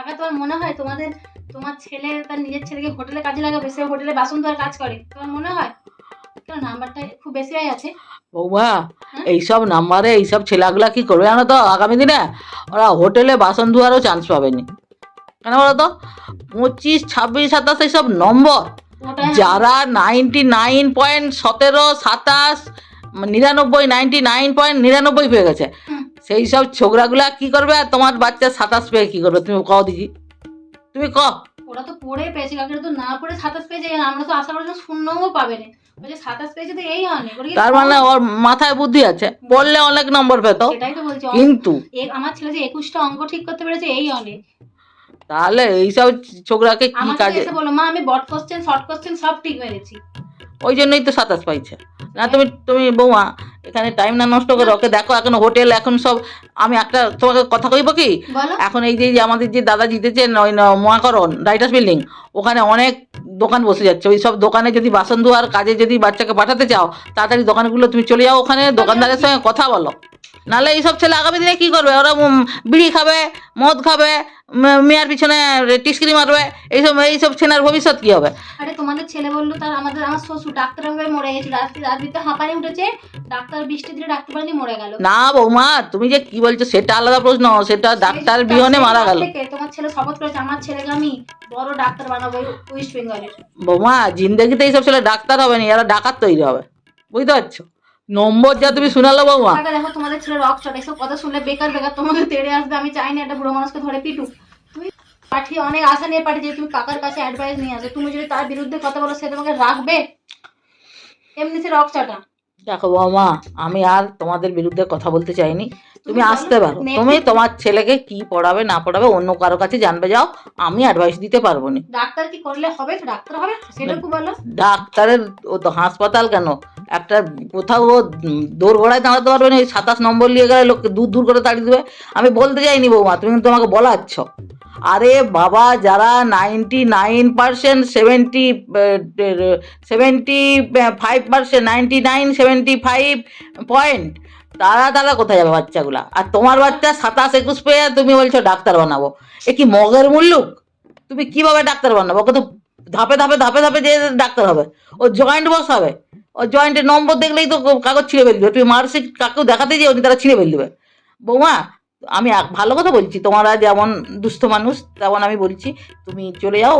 কাকা তোমার মনে হয় তোমার ছেলে তার নিজের ছেলেকে হোটেলে কাজে লাগাবে, সে হোটেলে বাসন ধোয়ার কাজ করে, তোমার মনে হয়? কেন নাম্বারটা খুব বেশি হয়ে আছে? বৌমা হ্যাঁ? এইসব নাম্বারে এইসব ছেলেগুলা কি করবে জানো তো? আগামী দিনে ওরা হোটেলে বাসন ধোয়ারও চান্স পাবেনি। কেন বলো তো? 25, 26, 27 এইসব নম্বর, ওটাই যারা 99.17, 27, 99, 99.99 পেয়ে গেছে, হুম, সেই সব ছোকরাগুলা কি করবে? আর তোমার বাচ্চা 27 পেয়ে কি করবে? তুমি কও দেখি, তুমি ক। ওরা তো পড়ে পেয়েছে, কাকা তো না পড়ে 27 পেয়েছে, আমরা তো আশা করি শূন্যও পাবে না। ওই যে 27 পেয়েছে তো এই অনেক, ওরা কি তার কম? মানে ওর মাথায় বুদ্ধি আছে, পড়লে অনেক নম্বর পেত। সেটাই তো বলছি, কিন্তু আমার ছেলে যে 21টা অঙ্ক ঠিক করতে পেরেছে এই অনেক। তাহলে এইসব ছোকরাকে কি আমাকে কাজে? এসে বলো মা আমি বট কোশ্চেন শর্ট কোশ্চেন সব ঠিক মেরেছি। ওই জন্যই তো 27 পাইছে। না তুমি বৌমা এখানে টাইম না নষ্ট করে ওকে দেখো, এখন হোটেল এখন সব। আমি একটা তোমাকে কথা কইব কি, বলো। এখন এই যে আমাদের যে দাদা জিতেছেন ওই মহাকরণ রাইটার্স বিল্ডিং, ওখানে অনেক দোকান বসে যাচ্ছে। ওই সব দোকানে যদি বাসন ধোয়ার কাজে যদি বাচ্চাকে পাঠাতে চাও, তাড়াতাড়ি দোকানগুলো তুমি চলে যাও, ওখানে দোকানদারের সঙ্গে কথা বলো। নাহলে এইসব ছেলে আগামী দিনে কি করবে? ওরা বিড়ি খাবে, মদ খাবে, মেয়ের পিছনে টিস্কিরি মারবে। এইসব ছেলের ভবিষ্যৎ কি হবে? আরে তোমাদের ছেলে বললো তার আমার শ্বশুর ডাক্তার হয়ে মরে গেছিল, রাত্রিতে হাঁপানি উঠেছে, ডাক্তার বৃষ্টি দিলে ডাক্তার বাড়ি মরে গেল। না বৌমা তুমি যে কি বলছো সেটা আলাদা প্রশ্ন, সেটা ডাক্তার বিহনে মারা গেল। তোমার ছেলে শপথ করেছে আমার ছেলেকে আমি বড় ডাক্তার বানাবো ওয়েস্ট বেঙ্গলের। বৌমা জিন্দগিতে এইসব ছেলে ডাক্তার হবে না, এরা ডাকাত তৈরি হবে, বুঝতে পারছো? নম্বর যা তুমি শুনালো বৌমা। কাকা দেখো তোমাদের ছেলে রক চট, এসব কথা শুনলে বেকার তোমাকে তেড়ে আসবে। আমি চাই না একটা বুড়ো মানুষকে ধরে পিটুক। তুমি পাঠিয়ে অনেক আশা নিয়ে পাঠিয়ে তুমি কাকার কাছে অ্যাডভাইস নিয়ে আসো, তুমি যদি তার বিরুদ্ধে কথা বলো সে তোমাকে রাখবে? এমনি সে রক চটা। দেখো বৌমা, আমি আর তোমাদের বিরুদ্ধে কথা বলতে চাইনি। তুমি বলো, আসতে পারো, next তুমি তোমার ছেলেকে কি পড়াবে না পড়াবে অন্য কারো কাছে জানবে যাও, আমি অ্যাডভাইস দিতে পারবো না। ডাক্তার কি করলে হবে? ডাক্তার হবে সেটুকু বলো। ডাক্তারের ও তো হাসপাতাল কেন, একটা কোথাও ও দৌড় ঘোড়ায় দাঁড়াতে পারবে না। ওই 27 নম্বর নিয়ে গেলে লোককে দূর দূর করে তাড়িয়ে দেবে। আমি বলতে চাইনি বৌমা, তুমি কিন্তু আমাকে বলাচ্ছ। আরে বাবা, যারা 99%, 75%, 99, 75 পয়েন্ট, তারা কোথায় যাবে বাচ্চাগুলা? আর তোমার বাচ্চা 27, 21 পেয়ে তুমি বলছো ডাক্তার বানাবো। এ কি মগের মুল্লুক? তুমি কিভাবে ডাক্তার বানাবো? ওকে তো ধাপে ধাপে ধাপে ধাপে যে ডাক্তার হবে। ও জয়েন্ট বস হবে, ও জয়েন্টের নম্বর দেখলেই তো কাগজ ছিঁড়ে ফেল দেবে। তুমি মার্কশিট কাকেও দেখাতে যে উনি তারা ছিঁড়ে ফেল দেবে। বৌমা আমি ভালো কথা বলছি, তোমরা যেমন দুস্থ মানুষ তেমন আমি বলছি, তুমি চলে যাও।